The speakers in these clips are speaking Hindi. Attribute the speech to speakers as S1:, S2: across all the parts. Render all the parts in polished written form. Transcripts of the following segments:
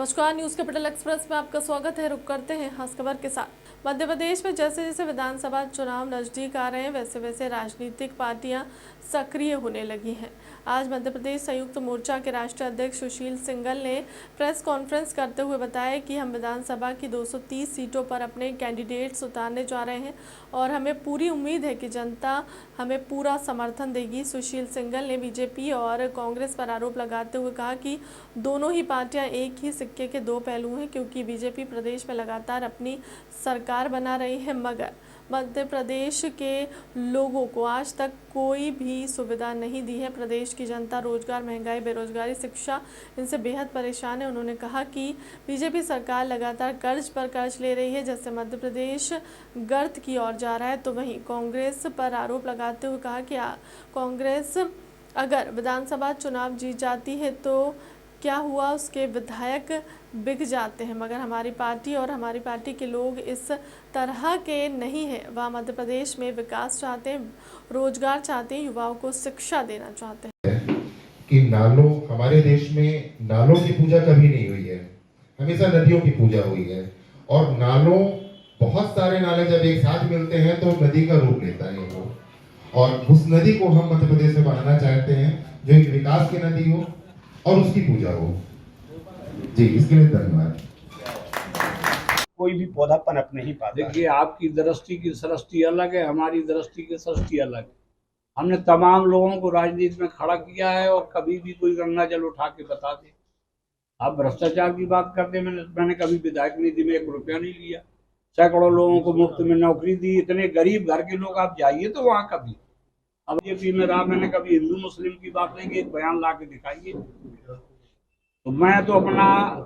S1: नमस्कार, न्यूज कैपिटल एक्सप्रेस में आपका स्वागत है। रुक करते हैं खास खबर के साथ। मध्य प्रदेश में जैसे जैसे विधानसभा चुनाव नजदीक आ रहे हैं वैसे वैसे राजनीतिक पार्टियां सक्रिय होने लगी हैं। आज मध्य प्रदेश संयुक्त मोर्चा के राष्ट्रीय अध्यक्ष सुशील सिंघल ने प्रेस कॉन्फ्रेंस करते हुए बताया कि हम विधानसभा की 230 सीटों पर अपने कैंडिडेट्स उतारने जा रहे हैं और हमें पूरी उम्मीद है कि जनता हमें पूरा समर्थन देगी। सुशील सिंघल ने बीजेपी और कांग्रेस पर आरोप लगाते हुए कहा कि दोनों ही पार्टियां एक ही सिक्के के दो पहलू हैं, क्योंकि बीजेपी प्रदेश में लगातार अपनी सरकार बना रही है मगर मध्य प्रदेश के लोगों को आज तक कोई भी सुविधा नहीं दी है। प्रदेश की जनता रोजगार, महंगाई, बेरोजगारी, शिक्षा इनसे बेहद परेशान है। उन्होंने कहा कि बीजेपी सरकार लगातार कर्ज पर कर्ज ले रही है, जैसे मध्य प्रदेश गर्त की ओर जा रहा है। तो वहीं कांग्रेस पर आरोप लगाते हुए कहा कि कांग्रेस अगर विधानसभा चुनाव जीत जाती है तो क्या हुआ, उसके विधायक बिक जाते हैं, मगर हमारी पार्टी और हमारी पार्टी के लोग इस तरह के नहीं है। वह मध्य प्रदेश में विकास चाहते हैं, रोजगार चाहते हैं, युवाओं को शिक्षा देना चाहते हैं।
S2: कि नालों, हमारे देश में नालों की पूजा कभी नहीं हुई है, हमेशा नदियों की पूजा हुई है। और नालों, बहुत सारे नाले जब एक साथ मिलते हैं तो नदी का रूप लेता है वो, और उस नदी को हम मध्य प्रदेश में बनाना चाहते हैं जो एक विकास की नदी हो और उसकी पूजा हो। जी, इसके लिए धन्यवाद।
S3: कोई भी पौधा पनप नहीं पाता।
S4: देखिए, आपकी दृष्टि की सृष्टि अलग है, हमारी दृष्टि की सृष्टि अलग है। हमने तमाम लोगों को राजनीति में खड़ा किया है और कभी भी कोई गंगा जल उठा के बता दे। आप भ्रष्टाचार की बात करते हैं, मैंने कभी विधायक निधि में 1 रुपया नहीं लिया। सैकड़ों लोगों को मुफ्त में नौकरी दी। इतने गरीब घर के लोग, आप जाइए तो वहाँ कभी, अब ये में रहा, मैंने कभी हिंदू मुस्लिम की बात नहीं की। एक बयान ला के दिखाइए। तो मैं तो अपना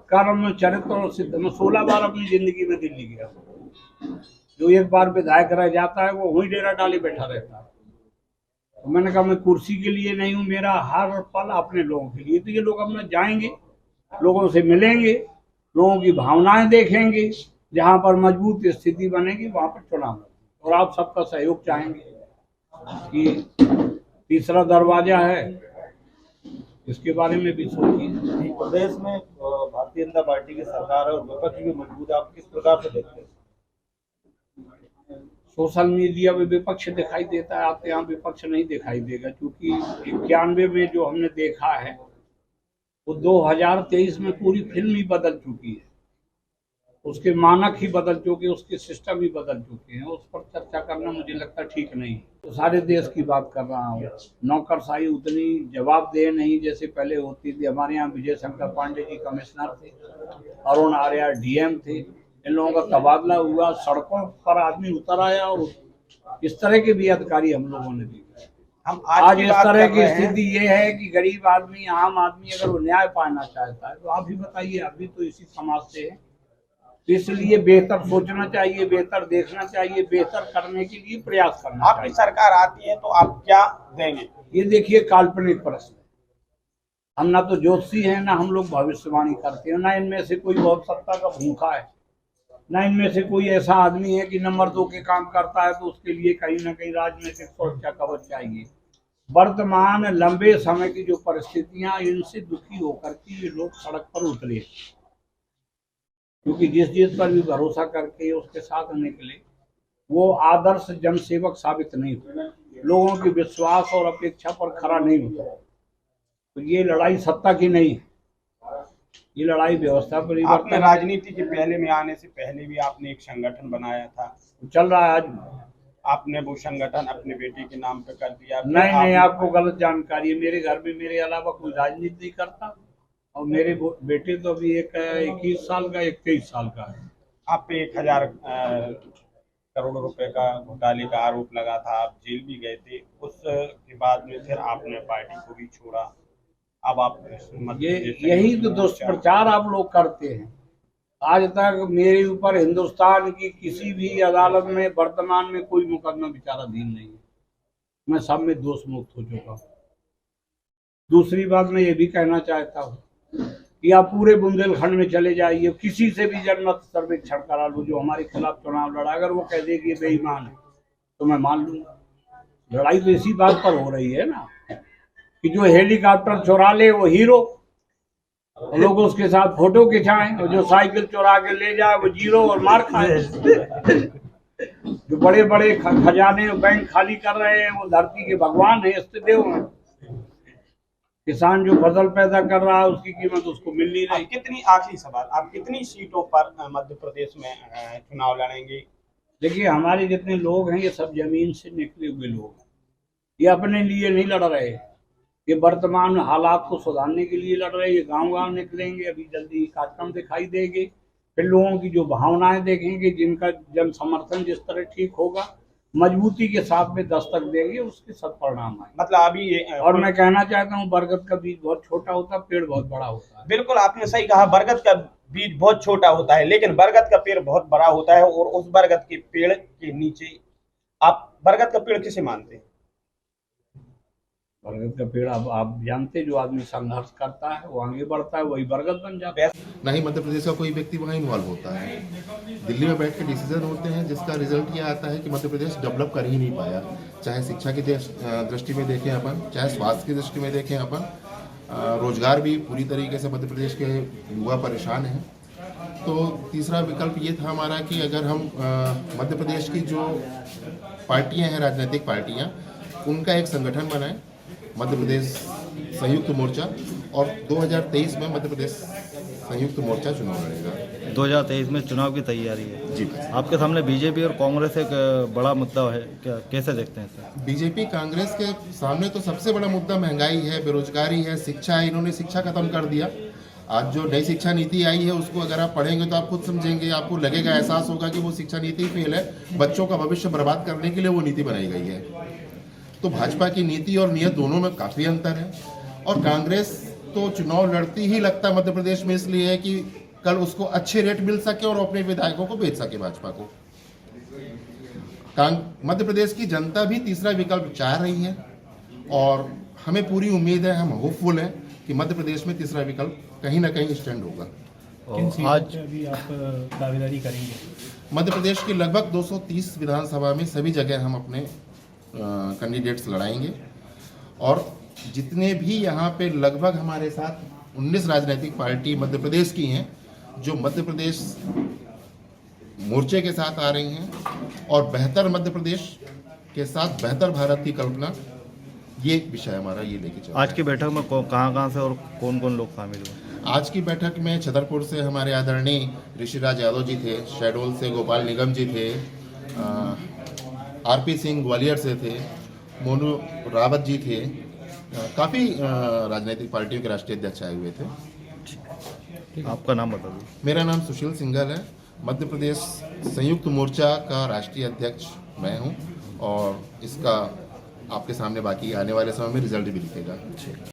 S4: कर्म, चरित्र और सिद्ध, मैं 16 बार अपनी जिंदगी में दिल्ली गया। जो एक बार विधायक रह जाता है वो वही डेरा डाले बैठा रहता है। तो मैंने कहा मैं कुर्सी के लिए नहीं हूँ, मेरा हर पल अपने लोगों के लिए। तो ये लोग अपना जाएंगे, लोगों से मिलेंगे, लोगों की भावनाएं देखेंगे, जहां पर मजबूत स्थिति बनेगी वहां पर चुनाव। और आप सबका सहयोग चाहेंगे कि तीसरा दरवाजा है, इसके बारे में भी सोचिए।
S3: प्रदेश में भारतीय जनता पार्टी की सरकार और विपक्ष भी मजबूत है, आप किस प्रकार से देखते हैं?
S4: सोशल मीडिया में विपक्ष दिखाई देता है, आपके यहाँ विपक्ष नहीं दिखाई देगा, क्योंकि 91 में जो हमने देखा है वो 2023 में पूरी फिल्म ही बदल चुकी है। उसके मानक ही बदल चुके, उसके सिस्टम ही बदल चुके हैं। उस पर चर्चा करना मुझे लगता ठीक नहीं। तो सारे देश की बात कर रहा हूँ। नौकरशाही उतनी जवाबदेह नहीं जैसे पहले होती थी। हमारे यहाँ विजय शंकर पांडे जी कमिश्नर थे, अरुण आर्या डीएम थे। इन लोगों का तबादला हुआ, सड़कों पर आदमी उतर आया और इस तरह के भी अधिकारी हम लोगों ने देखे।
S3: हम
S4: आज इस तरह की स्थिति ये है कि गरीब आदमी, आम आदमी अगर वो न्याय पाना चाहता है तो आप ही बताइए, अभी तो इसी समाज से है। इसलिए बेहतर सोचना चाहिए, बेहतर देखना चाहिए, बेहतर करने के लिए प्रयास करना चाहिए।
S3: आपकी सरकार आती है तो आप क्या देंगे?
S4: ये देखिए, काल्पनिक प्रश्न। हम ना तो ज्योतिषी हैं, ना हम लोग भविष्यवाणी करते हैं, ना इनमें से कोई बहुत सत्ता का भूखा है, ना इनमें से कोई ऐसा आदमी है कि नंबर 2 के काम करता है तो उसके लिए कहीं ना कहीं राजनीतिक सुरक्षा कवच चाहिए। वर्तमान लंबे समय की जो परिस्थितियां, इनसे दुखी होकर के ये लोग सड़क पर उतरे, क्योंकि जिस पर भी भरोसा करके उसके साथ निकले वो आदर्श जनसेवक साबित नहीं हुए, लोगों की विश्वास और अपेक्षा पर खरा नहीं होता। तो ये लड़ाई सत्ता की नहीं है, ये लड़ाई व्यवस्था पर।
S3: आपने राजनीति के पहले में आने से पहले भी आपने एक संगठन बनाया था,
S4: चल रहा है आज।
S3: आपने वो संगठन अपने बेटे के नाम पे कर दिया।
S4: नहीं, आपको गलत जानकारी है। मेरे घर में मेरे अलावा कोई राजनीति नहीं करता, और मेरे बेटे तो अभी एक 21 साल का, एक 23 साल का है।
S3: आप पे 1000 करोड़ रुपए का घोटाले का आरोप लगा था, आप जेल भी गए थे। उसके बाद में फिर आपने पार्टी को भी छोड़ा। अब आप
S4: यही तो दुष्प्रचार आप लोग करते हैं। आज तक मेरे ऊपर हिंदुस्तान की किसी भी अदालत में वर्तमान में कोई मुकदमा विचाराधीन नहीं है। मैं सब में दोष मुक्त हो चुका हूँ। दूसरी बात मैं ये भी कहना चाहता हूँ कि आप पूरे बुंदेलखंड में चले जाइए, किसी से भी जनमत सर्वेक्षण करा लो जो हमारे खिलाफ चुनाव लड़ा, अगर वो कह दे कि ये बेईमान है तो मैं मान लूंगा। लड़ाई तो इसी बात पर हो रही है ना कि जो हेलीकॉप्टर चुरा ले वो हीरो, और लोग उसके साथ फोटो खिंचाएं, और जो साइकिल चुरा के ले जाए वो जीरो और मार खाए। जो बड़े बड़े खजाने और बैंक खाली कर रहे हैं वो धरती के भगवान है, इष्टदेव हैं। किसान जो फसल पैदा कर रहा है उसकी कीमत उसको मिल नहीं रही।
S3: कितनी, आखिरी सवाल, आप कितनी सीटों पर मध्य प्रदेश में चुनाव लड़ेंगे?
S4: देखिए, हमारे जितने लोग हैं ये सब जमीन से निकले हुए लोग हैं, ये अपने लिए नहीं लड़ रहे, ये वर्तमान हालात को सुधारने के लिए लड़ रहे हैं। ये गांव-गांव निकलेंगे, अभी जल्दी कार्यक्रम दिखाई देंगे, फिर लोगों की जो भावनाएं देखेंगे, जिनका जन समर्थन जिस तरह ठीक होगा, मजबूती के साथ में दस्तक देंगे, उसके सत्परिणाम आए।
S3: मतलब अभी ये,
S4: और मैं कहना चाहता हूँ, बरगद का बीज बहुत छोटा होता है, पेड़ बहुत बड़ा होता है।
S3: बिल्कुल आपने सही कहा, बरगद का बीज बहुत छोटा होता है लेकिन बरगद का पेड़ बहुत बड़ा होता है। और उस बरगद के पेड़ के नीचे आप बरगद का पेड़ किसे मानते हैं?
S4: बरगद का पेड़ आप जानते, जो आदमी संघर्ष करता है वो आगे बढ़ता है, वही बरगद बन जाता है।
S2: ना ही मध्य प्रदेश का कोई व्यक्ति वहाँ इन्वॉल्व होता है। दिल्ली में बैठ के डिसीजन होते हैं जिसका रिजल्ट ये आता है कि मध्य प्रदेश डेवलप कर ही नहीं पाया। चाहे शिक्षा की दृष्टि में देखें अपन, चाहे स्वास्थ्य की दृष्टि में देखें अपन, रोजगार भी पूरी तरीके से मध्य प्रदेश के युवा परेशान हैं। तो तीसरा विकल्प ये था हमारा कि अगर हम मध्य प्रदेश की जो पार्टियां हैं, राजनीतिक पार्टियां, उनका एक संगठन बनाएं, मध्य प्रदेश संयुक्त मोर्चा, और 2023 में मध्य प्रदेश संयुक्त मोर्चा चुनाव लड़ेगा।
S5: 2023 में चुनाव की तैयारी है
S2: जी।
S5: आपके सामने बीजेपी और कांग्रेस एक बड़ा मुद्दा है, क्या कैसे देखते हैं सर?
S2: बीजेपी कांग्रेस के सामने तो सबसे बड़ा मुद्दा महंगाई है, बेरोजगारी है, शिक्षा है। इन्होंने शिक्षा खत्म कर दिया। आज जो नई शिक्षा नीति आई है उसको अगर आप पढ़ेंगे तो आप खुद समझेंगे, आपको लगेगा, एहसास होगा कि वो शिक्षा नीति फेल है। बच्चों का भविष्य बर्बाद करने के लिए वो नीति बनाई गई है। तो भाजपा की नीति और नीयत दोनों में काफी अंतर है। और कांग्रेस तो चुनाव लड़ती ही लगता है मध्य प्रदेश में इसलिए है कि कल उसको अच्छे रेट मिल सके और अपने विधायकों को बेच सके भाजपा को। मध्य प्रदेश की जनता भी तीसरा विकल्प चाह रही है और हमें पूरी उम्मीद है, हम होपफुल हैं कि मध्य प्रदेश में तीसरा विकल्प कहीं ना कहीं स्टैंड होगा।
S5: आज
S6: अभी आप दावेदारी करेंगे?
S2: मध्य प्रदेश की लगभग 230 विधानसभा में सभी जगह हम अपने कैंडिडेट्स लड़ाएंगे। और जितने भी यहाँ पे लगभग हमारे साथ 19 राजनीतिक पार्टी मध्य प्रदेश की हैं जो मध्य प्रदेश मोर्चे के साथ आ रही हैं और बेहतर मध्य प्रदेश के साथ बेहतर भारत की कल्पना, ये विषय हमारा ये लेके चल रहा है।
S5: आज की बैठक में कहाँ से और कौन कौन लोग शामिल हुए?
S2: आज की बैठक में छतरपुर से हमारे आदरणीय ऋषिराज यादव जी थे, शहडोल से गोपाल निगम जी थे, आरपी सिंह ग्वालियर से थे, मोनू रावत जी थे, काफ़ी राजनीतिक पार्टियों के राष्ट्रीय अध्यक्ष आए हुए थे।
S5: आपका नाम बता दीजिए।
S2: मेरा नाम सुशील सिंघल है, मध्य प्रदेश संयुक्त मोर्चा का राष्ट्रीय अध्यक्ष मैं हूं और इसका आपके सामने बाकी आने वाले समय में रिजल्ट भी दिखेगा।